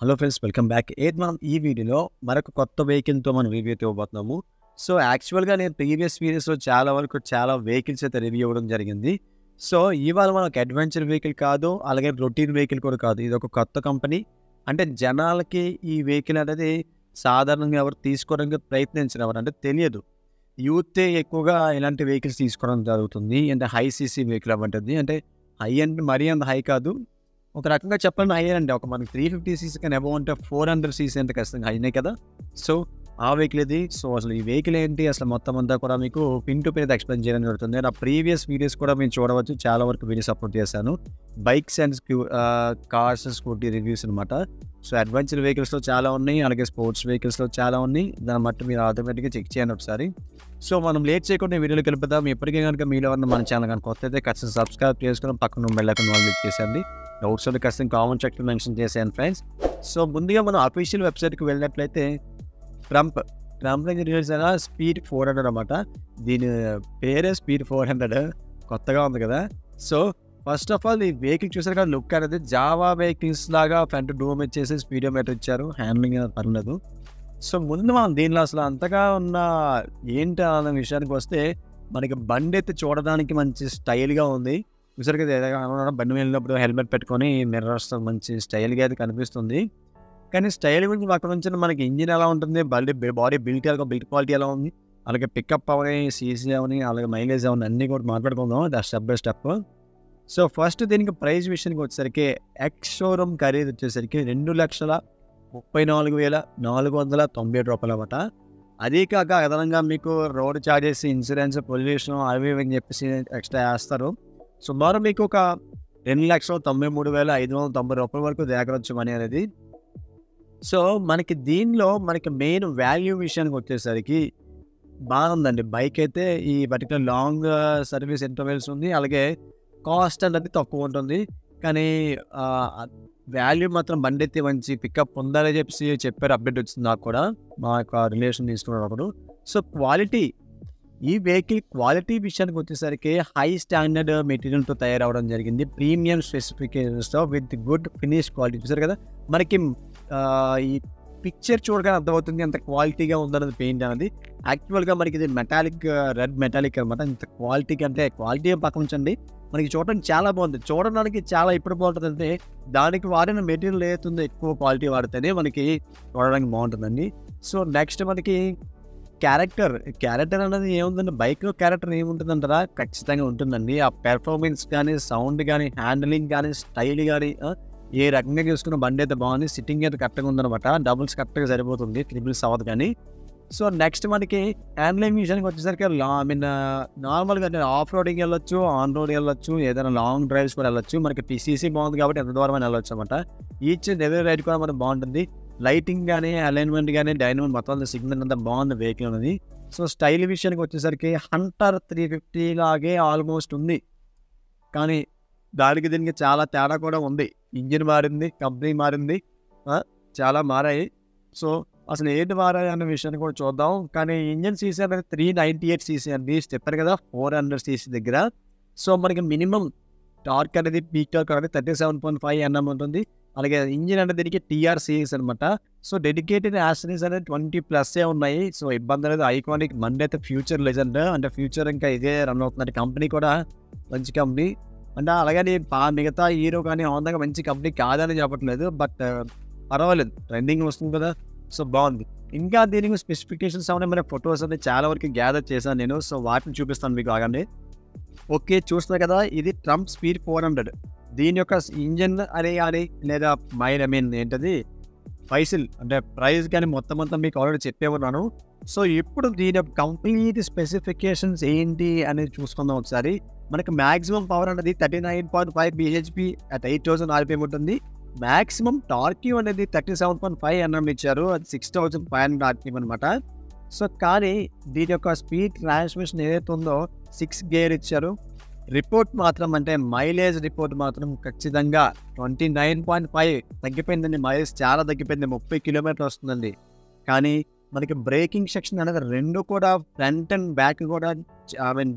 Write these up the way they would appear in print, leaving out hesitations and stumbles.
Hello friends, welcome back. మనం ఈ వీడియోలో మరొక కొత్త వెహికల్తో మనం రివ్యూ అయితే ఇవ్వబోతున్నాము. సో యాక్చువల్గా నేను ప్రీవియస్ వీడియోస్లో చాలా వెహికల్స్ అయితే రివ్యూ ఇవ్వడం జరిగింది. సో ఇవాళ మనకు అడ్వెంచర్ వెహికల్ కాదు, అలాగే రొటీన్ వెహికల్ కూడా కాదు. ఇది ఒక కొత్త కంపెనీ. అంటే జనాలకి ఈ వెహికల్ అనేది సాధారణంగా ఎవరు తీసుకోవడానికి ప్రయత్నించరు, అంటే తెలియదు. యూతే ఎక్కువగా ఇలాంటి వెహికల్స్ తీసుకోవడం జరుగుతుంది. అంటే హై సీసీ వెహికల్ అవ్వంటుంది. అంటే హై అంటే మరీ అంత హై కాదు, ఒక రకంగా చెప్పాలంటే హై అండి. ఒక మనకి 350 సీసీ కానీ అబౌవ్ అంటే 400 సీసీ అంటే ఖచ్చితంగా హైనే కదా. సో ఆ వెహికల్ ఇది. సో అసలు ఈ వెహికల్ ఏంటి, అసలు మొత్తం అంతా కూడా మీకు పిన్ టు పిన్ అయితే ఎక్స్ప్లెయిన్ చేయడం జరుగుతుంది. నా ప్రీవియస్ వీడియోస్ కూడా మీరు చూడవచ్చు, చాలా వరకు వీడియోస్ అప్లోడ్ చేశాను. Bikes and cars, scooty reviews అనమాట. సో అడ్వెంచర్ వెహికల్స్లో చాలా ఉన్నాయి, అలాగే స్పోర్ట్స్ వెహికల్స్లో చాలా ఉన్నాయి. దాన్ని బట్టి మీరు ఆటోమేటిక్గా చెక్ చేయండి ఒకసారి. సో మనం లేట్ చేయకుండా వీడియోలో కలిపిద్దాం. ఎప్పటికీ కనుక మీలో ఉన్న మన ఛానల్ కనుక కొత్త అయితే ఖచ్చితంగా సబ్స్క్రైబ్ చేసుకుని పక్కన బెల్ ఐకాన్ వాళ్ళు క్లిక్ చేసేయండి. డౌట్స్ ఉంటే ఖచ్చితంగా కామెంట్ సెక్షన్ మెన్షన్ చేసాను ఫ్రెండ్స్. సో ముందుగా మనం అఫీషియల్ వెబ్సైట్కి వెళ్ళినట్లయితే ట్రంప్ నుంచి రిలీజ్ అయిన స్పీడ్ 400 అనమాట. దీని పేరే స్పీడ్ 400, కొత్తగా ఉంది కదా. సో ఫస్ట్ ఆఫ్ ఆల్ ఈ వెహికల్ చూసారు కదా, లుక్ అనేది జావా వెహికల్స్ లాగా ఫ్రంట్ డోమ్ ఇచ్చేసి స్పీడోమీటర్ ఇచ్చారు, హ్యాండ్లింగ్ పర్లేదు. సో ముందు మనం దీనిలో అసలు అంతగా ఉన్న ఏంటి అన్న విషయానికి వస్తే, మనకి బండి అయితే చూడడానికి మంచి స్టైల్గా ఉంది. చూసారు కదా, బండి వెళ్ళినప్పుడు హెల్మెట్ పెట్టుకొని మిర్రర్స్ మంచి స్టైల్గా అయితే కనిపిస్తుంది. కానీ స్టైల్ గురించి పక్కన నుంచి మనకి ఇంజిన్ ఎలా ఉంటుంది, బాడీ బిల్డ్ క్వాలిటీ ఎలా ఉంది, అలాగే పికప్ అవని, సీసీ అవని, అలాగే మైలేజ్ అవని అన్నీ కూడా మాట్లాడుకుందాం step by step. So first దీనికి ప్రైస్ విషయానికి వచ్చేసరికి ఎక్స్ షోరూమ్ ఖరీదు వచ్చేసరికి ₹2,34,497 అనమాట. అదీ కాక అదనంగా మీకు రోడ్ ఛార్జెస్, ఇన్సూరెన్స్, పొల్యూషన్ అవి ఇవి అని చెప్పేసి ఎక్స్ట్రా వేస్తారు. సుమారు మీకు ఒక ₹2,93,590 వరకు దేకరొచ్చు మనీ అనేది. సో మనకి దీనిలో మెయిన్ వాల్యూ విషయానికి వచ్చేసరికి బాగుందండి. బైక్ అయితే ఈ పర్టికులర్ లాంగ్ సర్వీస్ ఇంటర్వెల్స్ ఉంది, అలాగే కాస్ట్ అనేది తక్కువ ఉంటుంది. కానీ వాల్యూ మాత్రం బండి అయితే మంచి పికప్ ఉందని చెప్పారు. అప్డేట్ వచ్చింది నాకు కూడా, మా యొక్క రిలేషన్ తీసుకున్నప్పుడు. సో క్వాలిటీ, ఈ వెహికల్ క్వాలిటీ విషయానికి వచ్చేసరికి హై స్టాండర్డ్ మెటీరియల్తో తయారవడం జరిగింది. ప్రీమియం స్పెసిఫికేషన్స్తో విత్ గుడ్ ఫినిష్ క్వాలిటీ. చూసారు కదా, మనకి ఈ పిక్చర్ చూడగానే అర్థమవుతుంది ఎంత క్వాలిటీగా ఉందన్నది పెయింట్ అనేది. యాక్చువల్గా మనకి ఇది రెడ్ మెటాలిక్ అనమాట. ఇంత క్వాలిటీ కంటే క్వాలిటీ పక్కన ఉంచండి, మనకి చూడడానికి చాలా బాగుంది. చూడడానికి చాలా ఎప్పుడు బాగుంటుంది అంటే, దానికి వాడిన మెటీరియల్ ఏదైతుందో ఎక్కువ క్వాలిటీ వాడితేనే మనకి చూడడానికి బాగుంటుందండి. సో నెక్స్ట్ మనకి క్యారెక్టర్ అనేది ఏముందండి, బైక్లో క్యారెక్టర్ ఏముంటుందంటారా, ఖచ్చితంగా ఉంటుందండి. ఆ పెర్ఫార్మెన్స్ కానీ, సౌండ్ కానీ, హ్యాండిలింగ్ కానీ, స్టైల్ కానీ, ఏ రకంగా చూసుకున్న బండి అయితే బాగుంది. సిట్టింగ్ అయితే కరెక్ట్గా ఉందనమాట. డబుల్స్ కరెక్ట్గా సరిపోతుంది, ట్రిపుల్స్ అవ్వదు కానీ. సో నెక్స్ట్ మనకి హ్యాండ్లింగ్ విషయానికి వచ్చేసరికి నార్మల్గా ఆఫ్ రోడింగ్ వెళ్ళొచ్చు, ఆన్ రోడ్ వెళ్ళొచ్చు, ఏదైనా లాంగ్ డ్రైవ్స్ కూడా వెళ్ళొచ్చు. మనకి పిసిసి బాగుంది కాబట్టి ఎంత దూరం అని వెళ్ళొచ్చు అనమాట. ఈచ్ అండ్ ఎవరీ రైడ్ కూడా మనకు బాగుంటుంది. లైటింగ్ కానీ, అలైన్మెంట్ కానీ, డైనమిక్ మొత్తం సిగ్నల్ అంతా బాగుంది వెహికల్ అనేది. సో స్టైల్ విషయానికి వచ్చేసరికి హంటర్ 350 లాగే ఆల్మోస్ట్ ఉంది, కానీ దానికి దీనికి చాలా తేడా కూడా ఉంది. ఇంజిన్ మారింది, కంపెనీ మారింది, చాలా మారాయి. సో అసలు ఏంటి మారాయి అన్న విషయాన్ని కూడా చూద్దాం. కానీ ఇంజిన్ సీసీ అనేది 398 సీసీ అండి. చెప్పారు కదా 400 సీసీ దగ్గర. సో మనకి మినిమం టార్క్ అనేది, పీక్ టార్క్ అనేది 37.5 Nm ఉంటుంది. అలాగే ఇంజిన్ అనేది దీనికి TR సిరీస్ అనమాట. సో డెడికేటెడ్ యాక్సరీస్ అనేది 20+ ఉన్నాయి. సో ఇబ్బంది అనేది. ఐకానిక్ బండి అయితే ఫ్యూచర్ లెజెండ్, అంటే ఫ్యూచర్ ఇంకా ఇదే రన్ అవుతుంది. కంపెనీ కూడా మంచి కంపెనీ, అంటే అలాగని మిగతా హీరో కానీ హోండా మంచి కంపెనీ కాదని చెప్పట్లేదు, బట్ పర్వాలేదు, ట్రెండింగ్ వస్తుంది కదా. సో బాగుంది. ఇంకా దీనికి స్పెసిఫికేషన్స్ ఏమైనా మన ఫొటోస్ అనేది చాలా వరకు గ్యాదర్ చేశాను నేను. సో వాటిని చూపిస్తాను మీకు ఆగండి. ఓకే, చూస్తున్నారు కదా, ఇది ట్రంప్ స్పీడ్ 400. దీని యొక్క ఇంజన్ అని కానీ, లేదా ఏంటది పైసలు అంటే ప్రైస్ కానీ మొత్తం అంతా మీకు ఆల్రెడీ చెప్పే ఉన్నాను. సో ఇప్పుడు దీని యొక్క కంప్లీట్ స్పెసిఫికేషన్స్ ఏంటి అనేది చూసుకుందాం ఒకసారి. మనకి మ్యాక్సిమం పవర్ అనేది 39.5 bhp అట్ 8,000 RPM ఉంటుంది. మ్యాక్సిమం టార్క్ అనేది 37.5 Nm ఇచ్చారు, అది 6,500 RPM అనమాట. సో కానీ దీని యొక్క స్పీడ్ ట్రాన్స్మిషన్ ఏదైతే ఉందో 6 గేర్ ఇచ్చారు. రిపోర్ట్ మాత్రం, అంటే మైలేజ్ రిపోర్ట్ మాత్రం ఖచ్చితంగా 29.5 తగ్గిపోయిందండి. మైలేజ్ చాలా తగ్గిపోయింది, 30 కిలోమీటర్లు వస్తుందండి. కానీ మనకి బ్రేకింగ్ సెక్షన్ అనేది రెండు కూడా ఫ్రంట్ అండ్ బ్యాక్ కూడా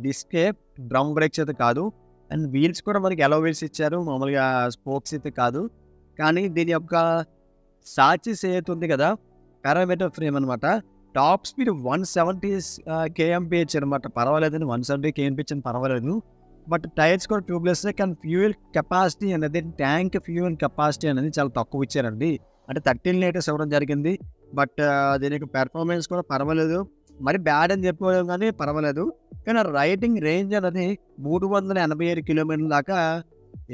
డిస్కే, డ్రమ్ బ్రేక్స్ అయితే కాదు. అండ్ వీల్స్ కూడా మనకి ఎలో వీల్స్ ఇచ్చారు, మామూలుగా స్పోక్స్ అయితే కాదు. కానీ దీని యొక్క సాచి సేత్ ఉంది కదా, పారామీటర్ ఫ్రేమ్ అనమాట. టాప్ స్పీడ్ 170 kmph అనమాట. పర్వాలేదండి, 170 kmph అని పర్వాలేదు. బట్ టైర్స్ కూడా ట్యూబ్లెస్. కానీ ఫ్యూయల్ కెపాసిటీ అనేది, ట్యాంక్ ఫ్యూయల్ కెపాసిటీ అనేది చాలా తక్కువ ఇచ్చారండి. అంటే 13 లీటర్స్ ఇవ్వడం జరిగింది. బట్ దీనికి పెర్ఫార్మెన్స్ కూడా పర్వాలేదు, మరి బ్యాడ్ అని చెప్పుకోలేము కానీ పర్వాలేదు. కానీ రైడింగ్ రేంజ్ అనేది 387 కిలోమీటర్ల దాకా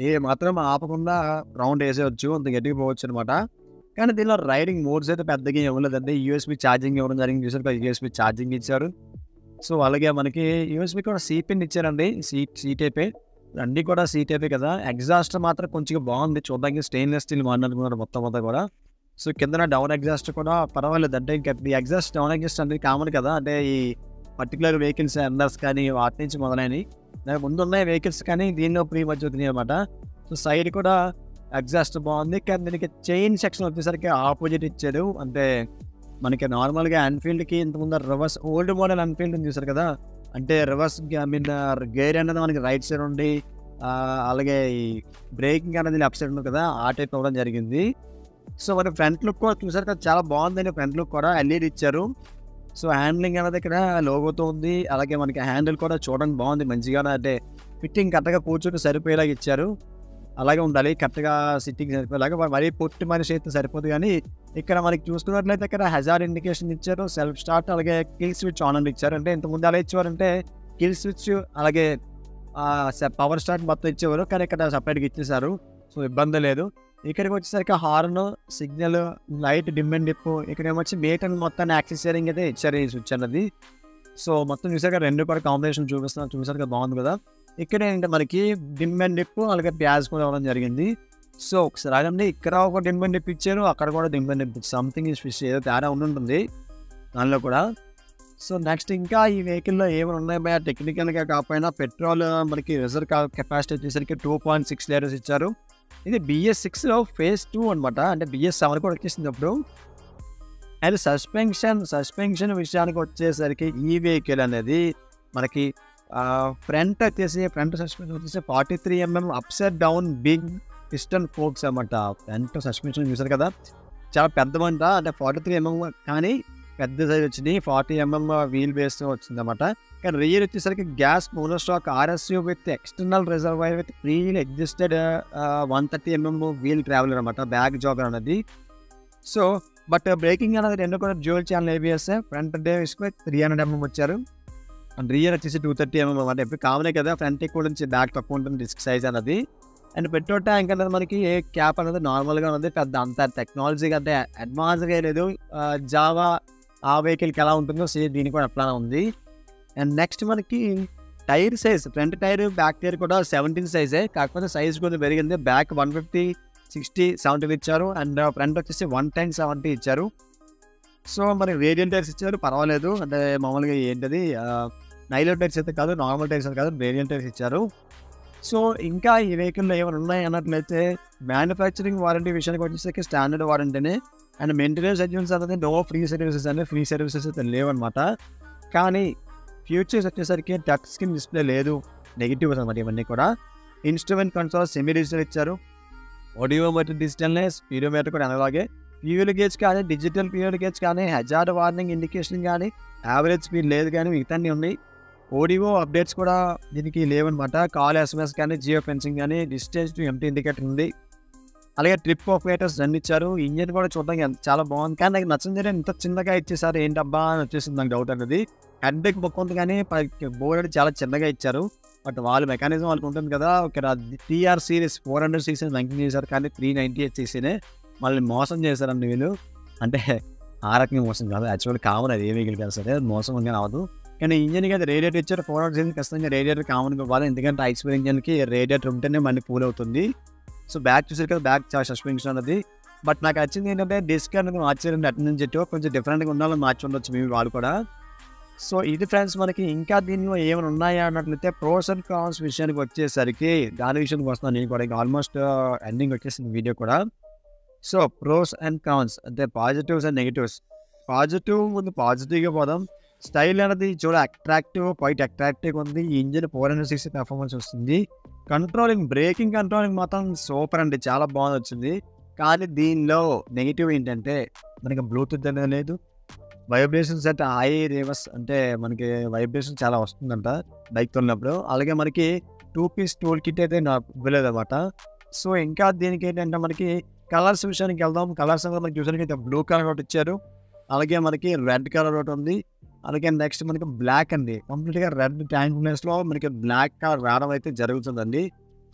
ఏ మాత్రం ఆపకుండా రౌండ్ వేసేయచ్చు, అంత గట్టిగా పోవచ్చు అనమాట. కానీ దీనిలో రైడింగ్ మోడ్స్ అయితే పెద్దగా ఇవ్వలేదండి. యూఎస్బీ ఛార్జింగ్ ఇవ్వడం జరిగింది, చూసారు, యూఎస్బీ ఛార్జింగ్ ఇచ్చారు. సో అలాగే మనకి యూఎస్బీ కూడా సీ పిన్ ఇచ్చారండి, సీ టైపే, అన్నీ కూడా సీ టైపే కదా. ఎగ్జాస్ట్ మాత్రం కొంచెం బాగుంది చూడడానికి, స్టెయిన్లెస్ స్టీల్ వాడిననుకున్నారు మొత్తం అంతా కూడా. సో కింద డౌన్ ఎగ్జాస్ట్ కూడా పర్వాలేదు. అంటే ఇంకా ఈ ఎగ్జాస్ట్ డౌన్ ఎగ్జాస్ట్ అనేది కామన్ కదా, అంటే ఈ పర్టికులర్ వెహికల్స్ అందర్స్ కానీ వాటి నుంచి మొదలైనవి. దాని ముందు ఉన్నాయి వెహికల్స్ కానీ దీనిలో ప్రీ మధ్య అవుతున్నాయి అనమాట. సో సైడ్ కూడా ఎగ్జాస్ట్ బాగుంది. కానీ దీనికి చైన్ సెక్షన్ వచ్చేసరికి ఆపోజిట్ ఇచ్చాడు. అంటే మనకి నార్మల్గా ఎన్ఫీల్డ్కి ఇంతకుముందు రివర్స్ ఓల్డ్ మోడల్ ఎన్ఫీల్డ్ చూసారు కదా, అంటే రివర్స్ గేర్ అనేది మనకి రైట్ సైడ్ ఉండి అలాగే ఈ బ్రేకింగ్ అనేది లెఫ్ట్ సైడ్ ఉంది కదా, ఆ టైప్ అవ్వడం జరిగింది. సో మరి ఫ్రంట్ లుక్ కూడా చూసారు కదా, చాలా బాగుందండి. ఫ్రంట్ లుక్ కూడా ఎల్ఈడి ఇచ్చారు. సో హ్యాండ్లింగ్ అనేది ఇక్కడ లోగోతో ఉంది. అలాగే మనకి హ్యాండిల్ కూడా చూడడానికి బాగుంది మంచిగా, అంటే ఫిట్టింగ్ కరెక్ట్గా కూర్చొని సరిపోయేలాగా ఇచ్చారు. అలాగే ఉండాలి, కరెక్ట్గా సిట్టింగ్ సరిపోయేలాగా. మరీ పొట్టి మనిషి అయితే సరిపోదు. కానీ ఇక్కడ మనకి చూసుకున్నట్లయితే ఇక్కడ హజార్ ఇండికేషన్ ఇచ్చారు, సెల్ఫ్ స్టార్ట్, అలాగే కిల్ స్విచ్ ఆన్ అని ఇచ్చారు. అంటే ఇంతకుముందు అలా ఇచ్చేవారంటే కిల్ స్విచ్ అలాగే పవర్ స్టార్ట్ మొత్తం ఇచ్చేవారు, కానీ ఇక్కడ సపరేట్గా ఇచ్చేసారు. సో ఇబ్బంది లేదు. ఇక్కడికి వచ్చేసరికి horn, signal, light, dim and dip, ఇక్కడ ఏమొచ్చి మీటర్ మొత్తాన్ని యాక్సెసరింగ్ అయితే ఇచ్చారు ఈ స్విచ్ అన్నది. సో మొత్తం చూసాక రెండు కూడా కాంబినేషన్ చూసారు కదా, బాగుంది కదా. ఇక్కడ ఏంటంటే మనకి డిమ్ అండ్ డిప్ అలాగే ప్యాజ్ కూడా ఇవ్వడం జరిగింది. సో ఒకసారి ఆగండి, ఇక్కడ ఒక డిమ్ అండ్ డిప్ ఇచ్చారు, అక్కడ కూడా dim and dip, something switch ఏదో తేడా ఉంటుంది దానిలో కూడా. సో నెక్స్ట్ ఇంకా ఈ వెహికల్లో ఏమైనా ఉన్నాయో టెక్నికల్గా కాకపోయినా పెట్రోల్ మనకి రిజర్వ్ కెపాసిటీ వచ్చేసరికి 2.6 లీటర్స్ ఇచ్చారు. ఇది BS6లో phase 2 అనమాట. అంటే BS7 కూడా వచ్చేసింది అప్పుడు. అండ్ సస్పెన్షన్ విషయానికి వచ్చేసరికి ఈ వెహికల్ అనేది మనకి ఫ్రంట్ సస్పెన్షన్ వచ్చేసి 43 mm upside down big piston forks అనమాట. ఫ్రంట్ సస్పెన్షన్ చూసారు కదా, చాలా పెద్దమంట. అంటే 43 mm కానీ పెద్ద సైజ్ వచ్చింది, 40 mm వీల్ బేస్ వచ్చింది అనమాట. కానీ రియర్ వచ్చేసరికి gas monoshock RSU with external reservoir with pre existed 130 mm wheel traveller అనమాట, బ్యాక్ జాగర్ అనేది. సో బట్ బ్రేకింగ్ అనేది రెండు కూడా డ్యూయల్ ఛానల్ ABS. ఫ్రంట్ అంటే 300 mm వచ్చారు, అండ్ రియర్ వచ్చేసి 230 mm అనమాట. ఎప్పుడు కామనే కదా, ఫ్రంట్ ఎక్కువ నుంచి బ్యాక్ తక్కువ ఉంటుంది డిస్క్ సైజ్ అనేది. అండ్ పెట్రోల్ ట్యాంక్ అనేది మనకి క్యాప్ అనేది నార్మల్గా ఉంది, పెద్ద అంత టెక్నాలజీగా అంటే అడ్వాన్స్గా లేదు. జావా ఆ వెహికల్కి ఎలా ఉంటుందో సేమ్ దీనికి కూడా అట్లానే ఉంది. అండ్ నెక్స్ట్ మనకి tyre size, front tyre back tyre కూడా 17 సైజే, కాకపోతే సైజ్ కొంచెం పెరిగింది. బ్యాక్ 150, 60, 70 ఇచ్చారు, అండ్ ఫ్రంట్ వచ్చేసి 110, 70 ఇచ్చారు. సో మరి రేడియల్ టైర్స్ ఇచ్చారు, పర్వాలేదు. అంటే మామూలుగా ఏంటది నైలో టైర్స్ అయితే కాదు, నార్మల్ టైర్స్ అయితే కాదు, రేడియల్ టైర్స్ ఇచ్చారు. సో ఇంకా ఈ వెహికల్లో ఏమైనా ఉన్నాయి అన్నట్లయితే మ్యానుఫ్యాక్చరింగ్ వారంటీ విషయానికి వచ్చేసరికి స్టాండర్డ్ వారంటీనే. అండ్ మెయింటెనెన్స్ అడ్వాన్స్ అనేది నో ఫ్రీ సర్వీసెస్ అంటే ఫ్రీ సర్వీసెస్ అయితే లేవన్నమాట. కానీ ఫ్యూచర్స్ వచ్చేసరికి టచ్ స్క్రీన్ డిస్ప్లే లేదు, నెగిటివ్స్ అనమాట ఇవన్నీ కూడా. ఇన్స్ట్రుమెంట్ కన్సోల్ సెమీ డిజిటల్ ఇచ్చారు, ఆడియోమీటర్ డిజిటల్నే, స్పీడోమీటర్ కూడా అనలాగే. ఫ్యూయల్ గేజ్ కానీ, డిజిటల్ ఫ్యూయల్ గేజ్ కానీ, హజార్డ్ వార్నింగ్ ఇండికేషన్ కానీ, యావరేజ్ స్పీడ్ లేదు కానీ మిగతా ఉన్నాయి. ఆడియో అప్డేట్స్ కూడా దీనికి లేవన్నమాట. కాల్ SMS కానీ, జియో ఫెన్సింగ్ కానీ, డిస్టెన్స్ టు ఎంటీ ఇండికేటర్ ఉంది. అలాగే ట్రిప్ ఆపరేటర్స్ రన్ ఇచ్చారు. ఇంజన్ కూడా చూడడానికి చాలా బాగుంది, కానీ నాకు నచ్చింది ఇంత చిన్నగా ఇచ్చేసారు ఏంటబ్బా అని వచ్చేసింది నాకు డౌట్ అనేది. హెడ్ బ్రేక్ బొక్క ఉంది కానీ బోర్డ్ చాలా చిన్నగా ఇచ్చారు. బట్ వాళ్ళ మెకానిజం వాళ్ళకి ఉంటుంది కదా. ఇక్కడ TR సిరీస్ 400cc ర్యాంకింగ్ చేశారు, కానీ 398cc మళ్ళీ మోసం చేశారండి వీళ్ళు. అంటే ఆ రకంగా మోసం కాదు, యాక్చువల్లీ కామన్, అది ఏ వెహికల్ కాదు సరే, మోసం అని అవ్వదు. కానీ ఇంజన్కి అయితే రేడియేటర్ ఇచ్చారు. 400cc ఖచ్చితంగా రేడియేటర్ కామన్ కావాలి, ఎందుకంటే ఐస్పీర్ ఇంజన్కి రేడియేటర్ ఉంటేనే మళ్ళీ కూల్ అవుతుంది. సో బ్యాక్ చూసారు కదా, బ్యాక్ చాలా సస్పెన్షన్ అనేది. బట్ నాకు వచ్చింది ఏంటంటే డిస్క్ అనేది మార్చారండి, అటు నుంచి చెట్టు కొంచెం డిఫరెంట్గా ఉండాలని మార్చి ఉండొచ్చు మేము వాళ్ళు కూడా. సో ఇది ఫ్రెండ్స్ మనకి. ఇంకా దీనిలో ఏమైనా ఉన్నాయా అన్నట్లయితే ప్రోస్ అండ్ కాన్స్ విషయానికి వచ్చేసరికి దాని విషయానికి వస్తున్నాను నేను కూడా. ఆల్మోస్ట్ ఎండింగ్ వచ్చేసింది వీడియో కూడా. సో ప్రోస్ అండ్ కాన్స్ అంటే పాజిటివ్స్ అండ్ నెగిటివ్స్. పాజిటివ్ ముందు పాజిటివ్గా పోదాం. స్టైల్ అనేది చూడ క్వైట్ అట్రాక్టివ్గా ఉంది. ఇంజిన్ 400cc పెర్ఫార్మెన్స్ వస్తుంది. బ్రేకింగ్ కంట్రోలింగ్ మాత్రం సూపర్ అండి, చాలా బాగా వచ్చింది. కానీ దీనిలో నెగిటివ్ ఏంటంటే మనకి బ్లూటూత్ అనేది లేదు. వైబ్రేషన్స్ అంటే హై రివర్స్ అంటే మనకి వైబ్రేషన్ చాలా వస్తుందంట బైక్‌తో ఉన్నప్పుడు. అలాగే మనకి 2 పీస్ టూల్ కిట్ అయితే నాకు ఇవ్వలేదనమాట. సో, ఇంకా దీనికేంటంటే మనకి కలర్స్ విషయానికి వెళ్దాం. కలర్స్ అనేది మనకి చూసానికైతే బ్లూ కలర్ ఒకటి ఇచ్చారు. అలాగే మనకి రెడ్ కలర్ ఒకటి ఉంది. అలాగే నెక్స్ట్ మనకి బ్లాక్ అండి. కంప్లీట్‌గా రెడ్ ట్యాంక్ ప్లేస్‌లో మనకి బ్లాక్ కలర్ రావడం అయితే జరుగుతుందండి.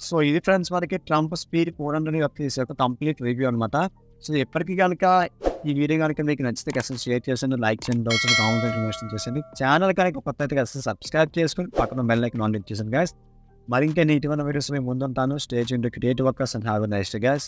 సో, ఇది ఫ్రెండ్స్ మనకి ట్రంప్ స్పీడ్ 400 ఎఫ్‌పిఎస్ యొక్క కంప్లీట్ రివ్యూ అనమాట. సో, ఎప్పటికి గనక ఈ వీడియో గనక మీకు నచ్చితే అసలు షేర్ చేసండి, లైక్ చేయండి, డౌట్స్ కామెంట్ ఇన్వెస్ట్ చేసండి. ఛానల్ కనుక కొత్త అయితే అసలు సబ్స్క్రైబ్ చేసుకొని పక్కన బెల్ ఐకాన్ ఆన్ చేసేయండి గైస్. మరింకే నీటిమైన వీడియోస్ మేము ముందుంటాను. Stay tuned to creative workers and have a nice day guys.